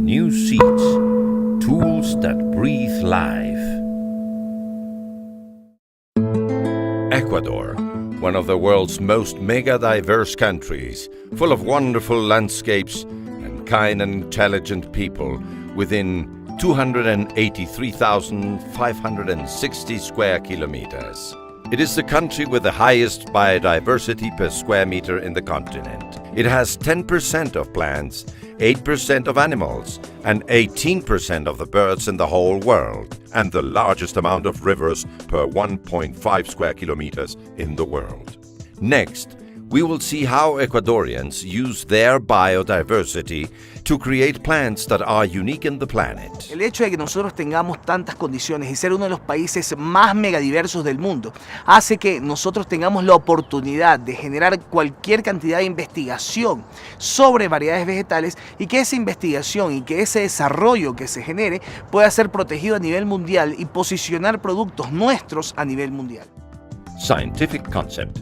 new seeds, tools that breathe life. Ecuador, one of the world's most mega-diverse countries, full of wonderful landscapes and kind and intelligent people within 283,560 square kilometers. It is the country with the highest biodiversity per square meter in the continent. It has 10% of plants, 8% of animals, and 18% of the birds in the whole world, and the largest amount of rivers per 1.5 square kilometers in the world. Next, we will see how Ecuadorians use their biodiversity to create plants that are unique in the planet. El hecho de que nosotros tengamos tantas condiciones y ser uno de los países más megadiversos del mundo hace que nosotros tengamos la oportunidad de generar cualquier cantidad de investigación sobre variedades vegetales y que esa investigación y que ese desarrollo que se genere pueda ser protegido a nivel mundial y posicionar productos nuestros a nivel mundial. Scientific concept.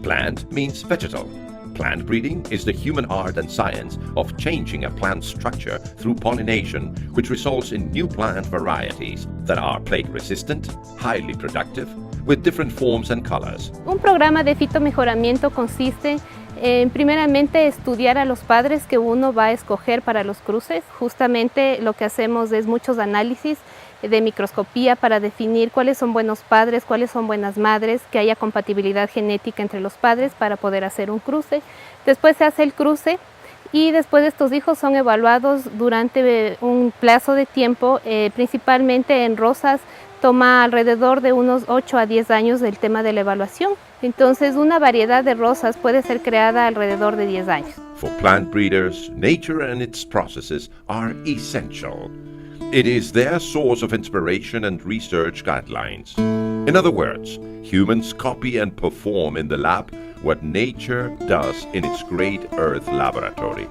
Plant means vegetal. Plant breeding is the human art and science of changing a plant structure through pollination, which results in new plant varieties that are plague-resistant, highly productive, with different forms and colors. Un programa de fitomejoramiento consiste en primeramente estudiar a los padres que uno va a escoger para los cruces. Justamente lo que hacemos es muchos análisis de microscopía para definir cuáles son buenos padres, cuáles son buenas madres, que haya compatibilidad genética entre los padres para poder hacer un cruce. Después se hace el cruce y después estos hijos son evaluados durante un plazo de tiempo, principalmente en rosas. Toma alrededor de unos 8 a 10 años del tema de la evaluación. Entonces, una variedad de rosas puede ser creada alrededor de 10 años. For plant breeders, nature and its processes are essential. It is their source of inspiration and research guidelines. In other words, humans copy and perform in the lab what nature does in its great Earth laboratory.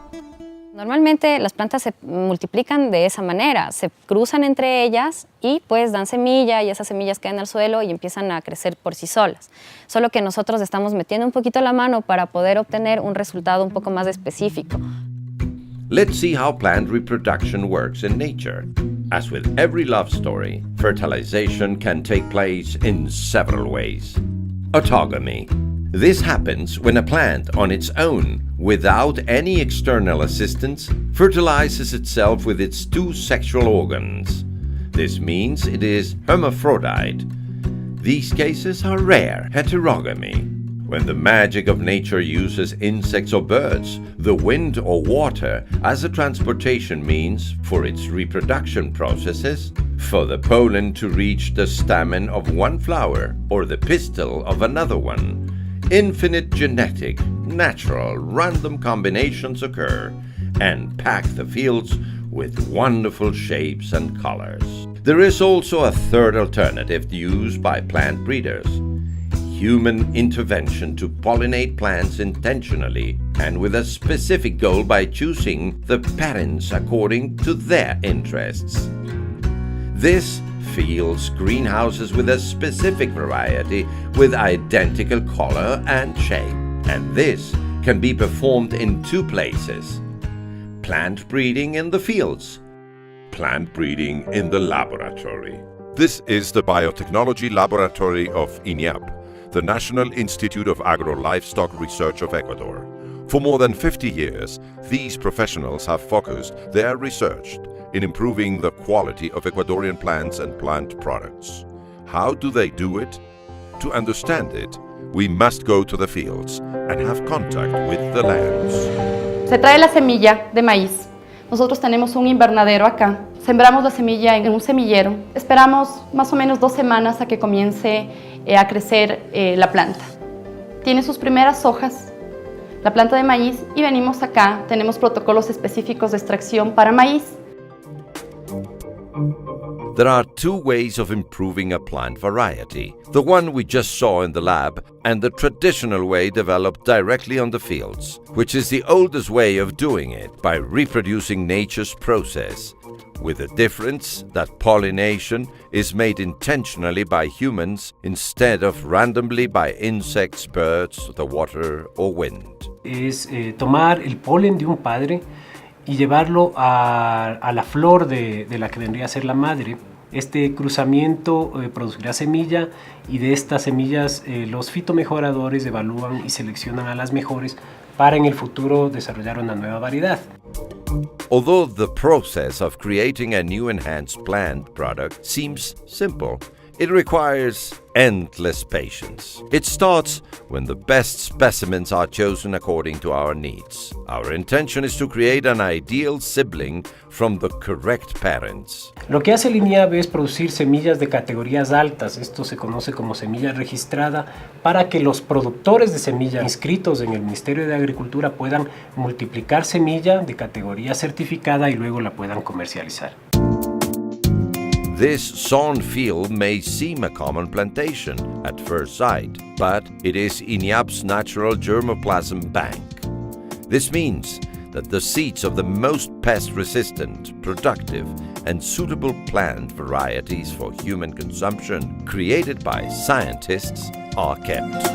Normalmente las plantas se multiplican de esa manera, se cruzan entre ellas y pues dan semilla y esas semillas caen al suelo y empiezan a crecer por sí solas. Solo que nosotros estamos metiendo un poquito la mano para poder obtener un resultado un poco más específico. Let's see how plant reproduction works in nature. As with every love story, fertilization can take place in several ways. Autogamy. This happens when a plant on its own, without any external assistance, fertilizes itself with its two sexual organs. This means it is hermaphrodite. These cases are rare. Heterogamy. When the magic of nature uses insects or birds, the wind or water as a transportation means for its reproduction processes, for the pollen to reach the stamen of one flower or the pistil of another one, infinite genetic, natural, random combinations occur and pack the fields with wonderful shapes and colors. There is also a third alternative used by plant breeders: human intervention to pollinate plants intentionally and with a specific goal by choosing the parents according to their interests. This fields greenhouses with a specific variety with identical color and shape, and this can be performed in two places: plant breeding in the fields, plant breeding in the laboratory. This is the Biotechnology Laboratory of INIAP, the National Institute of Agro-Livestock Research of Ecuador. For more than 50 years, these professionals have focused their research in improving the quality of Ecuadorian plants and plant products. How do they do it? To understand it, we must go to the fields and have contact with the lands. Se trae la semilla de maíz. Nosotros tenemos un invernadero acá. Sembramos la semilla en un semillero. Esperamos más o menos 2 semanas a que comience a crecer la planta. Tiene sus primeras hojas, la planta de maíz, y venimos acá. Tenemos protocolos específicos de extracción para maíz. There are two ways of improving a plant variety: the one we just saw in the lab and the traditional way developed directly on the fields, which is the oldest way of doing it, by reproducing nature's process, with the difference that pollination is made intentionally by humans instead of randomly by insects, birds, the water or wind. Es tomar el polen de un padre y llevarlo a la flor de la que vendría a ser la madre. Este cruzamiento producirá semilla y de estas semillas los fitomejoradores evalúan y seleccionan a las mejores para en el futuro desarrollar una nueva variedad. Although the process of creating a new enhanced plant product seems simple, it requires endless patience. It starts when the best specimens are chosen according to our needs. Our intention is to create an ideal sibling from the correct parents. Lo que hace el INIAB es producir semillas de categorías altas, esto se conoce como semilla registrada, para que los productores de semilla inscritos en el Ministerio de Agricultura puedan multiplicar semilla de categoría certificada y luego la puedan comercializar. This sown field may seem a common plantation at first sight, but it is INIAP's natural germplasm bank. This means that the seeds of the most pest-resistant, productive, and suitable plant varieties for human consumption created by scientists are kept.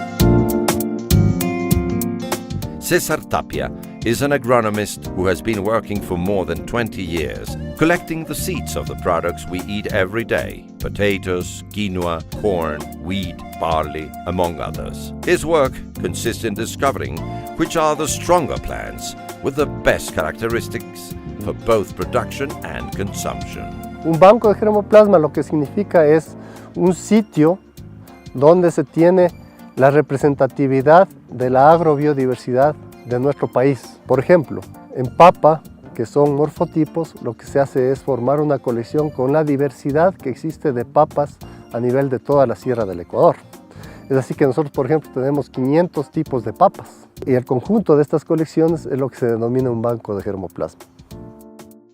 Cesar Tapia is an agronomist who has been working for more than 20 years, collecting the seeds of the products we eat every day: potatoes, quinoa, corn, wheat, barley, among others. His work consists in discovering which are the stronger plants with the best characteristics for both production and consumption. Un banco de germoplasma lo que significa es un sitio donde se tiene la representatividad de la agrobiodiversidad de nuestro país. Por ejemplo, en papa, que son morfotipos, lo que se hace es formar una colección con la diversidad que existe de papas a nivel de toda la sierra del Ecuador. Es así que nosotros, por ejemplo, tenemos 500 tipos de papas y el conjunto de estas colecciones es lo que se denomina un banco de germoplasma.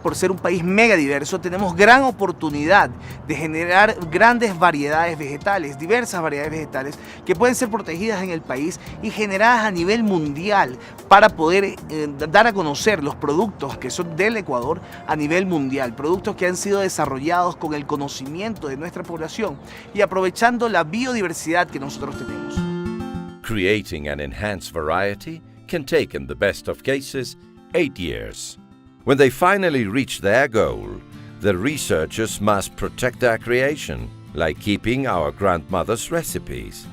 Por ser un país mega diverso, tenemos gran oportunidad de generar grandes variedades vegetales, diversas variedades vegetales que pueden ser protegidas en el país y generadas a nivel mundial para poder dar a conocer los productos que son del Ecuador a nivel mundial, productos que han sido desarrollados con el conocimiento de nuestra población y aprovechando la biodiversidad que nosotros tenemos. Creating an enhanced variety can take, in the best of cases, 8 years. When they finally reach their goal, the researchers must protect their creation, like keeping our grandmother's recipes.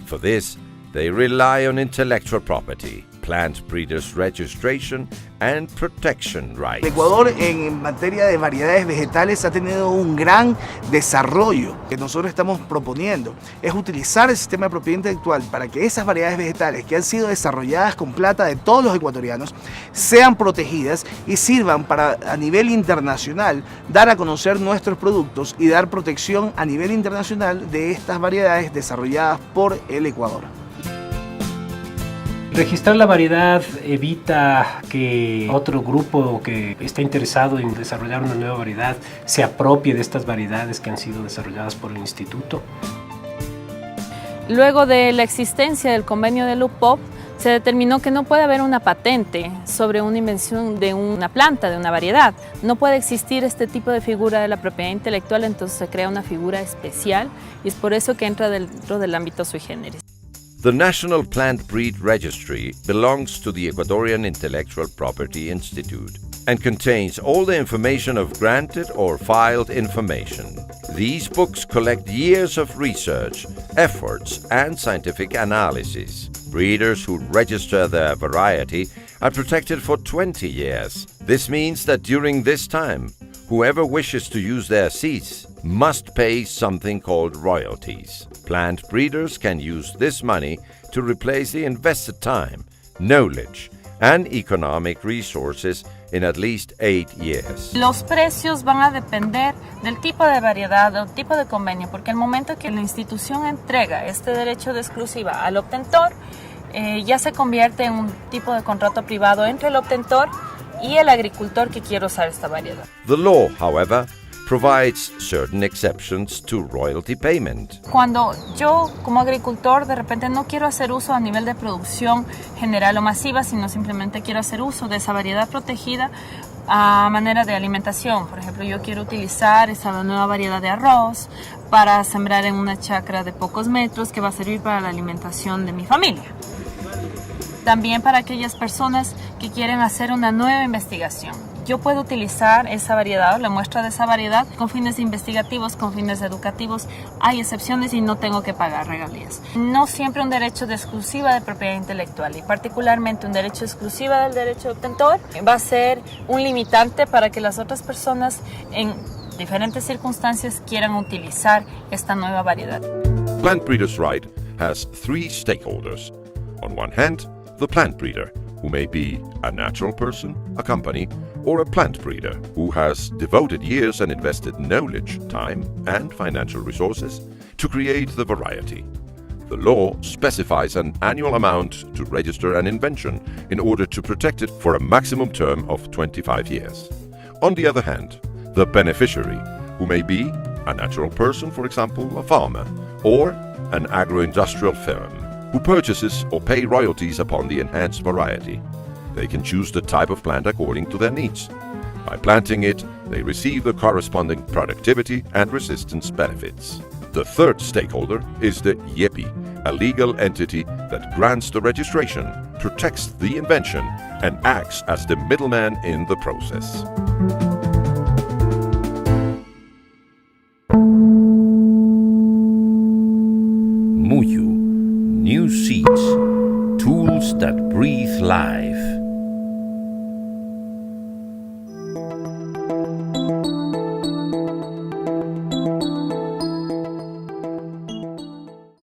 For this, they rely on intellectual property, plant breeders' registration, and protection rights. El Ecuador en materia de variedades vegetales ha tenido un gran desarrollo. Que nosotros estamos proponiendo es utilizar el sistema de propiedad intelectual para que esas variedades vegetales que han sido desarrolladas con plata de todos los ecuatorianos sean protegidas y sirvan para a nivel internacional dar a conocer nuestros productos y dar protección a nivel internacional de estas variedades desarrolladas por el Ecuador. Registrar la variedad evita que otro grupo que está interesado en desarrollar una nueva variedad se apropie de estas variedades que han sido desarrolladas por el instituto. Luego de la existencia del convenio de UPOP, se determinó que no puede haber una patente sobre una invención de una planta, de una variedad. No puede existir este tipo de figura de la propiedad intelectual, entonces se crea una figura especial y es por eso que entra dentro del ámbito sui generis. The National Plant Breed Registry belongs to the Ecuadorian Intellectual Property Institute and contains all the information of granted or filed information. These books collect years of research, efforts, and scientific analysis. Breeders who register their variety are protected for 20 years. This means that during this time, whoever wishes to use their seeds must pay something called royalties. Plant breeders can use this money to replace the invested time, knowledge, and economic resources in at least 8 years. Los precios van a depender del tipo de variedad o tipo de convenio, porque el momento que la institución entrega este derecho de exclusiva al obtentor, ya se convierte en un tipo de contrato privado entre el obtentor y el agricultor que quiere usar esta variedad. The law, however, provides certain exceptions to royalty payment. Cuando yo como agricultor de repente no quiero hacer uso a nivel de producción general o masiva, sino simplemente quiero hacer uso de esa variedad protegida a manera de alimentación. Por ejemplo, yo quiero utilizar esa nueva variedad de arroz para sembrar en una chacra de pocos metros que va a servir para la alimentación de mi familia. También para aquellas personas que quieren hacer una nueva investigación. Yo puedo utilizar esa variedad, la muestra de esa variedad, con fines investigativos, con fines educativos. Hay excepciones y no tengo que pagar regalías. No siempre un derecho de exclusiva de propiedad intelectual y particularmente un derecho exclusiva del derecho de obtentor va a ser un limitante para que las otras personas en diferentes circunstancias quieran utilizar esta nueva variedad. Plant breeder's right has three stakeholders. On one hand, the plant breeder, who may be a natural person, a company, or a plant breeder who has devoted years and invested knowledge, time, and financial resources to create the variety. The law specifies an annual amount to register an invention in order to protect it for a maximum term of 25 years. On the other hand, the beneficiary, who may be a natural person, for example, a farmer, or an agro-industrial firm, who purchases or pay royalties upon the enhanced variety. They can choose the type of plant according to their needs. By planting it, they receive the corresponding productivity and resistance benefits. The third stakeholder is the YEPI, a legal entity that grants the registration, protects the invention, and acts as the middleman in the process. Muyu, new seeds, tools that breathe life.